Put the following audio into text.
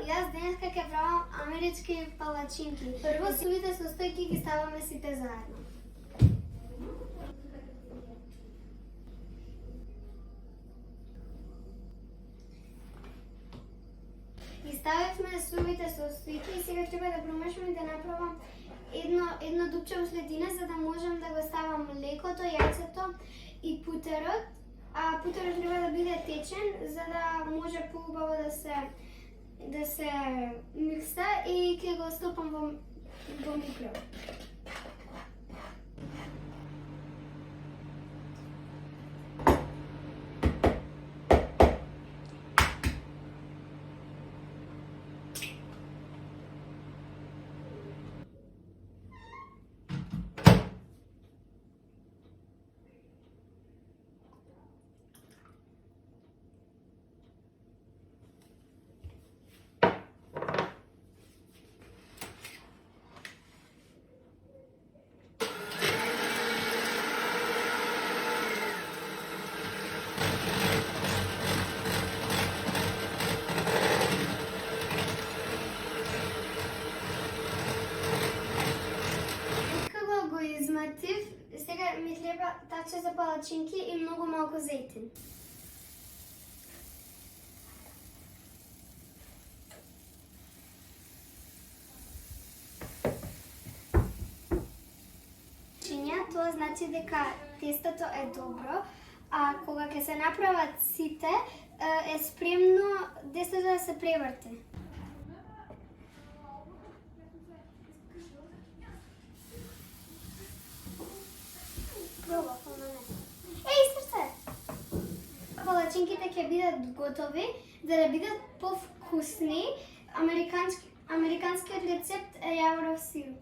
Јас денеска ќе правам амерички палачинки. Прво сувите состојки ги ставаме сите заедно. Ги ставивме сувите состојки и сега треба да промешам и да направам едно дупче во средина за да можам да го ставам млекото, јајцето и путерот. А путерот треба да биде течен за да може поубаво да се микса и ќе го стопам во микро. Сега ми треба таче за палачинки и многу малку зејтин. Тоа значи дека тестото е добро, а кога ќе се направат сите, е спремно тестото да се преврте. Палачинките ќе бидат готови, за да бидат повкусни. Американскиот рецепт е јавров сируп.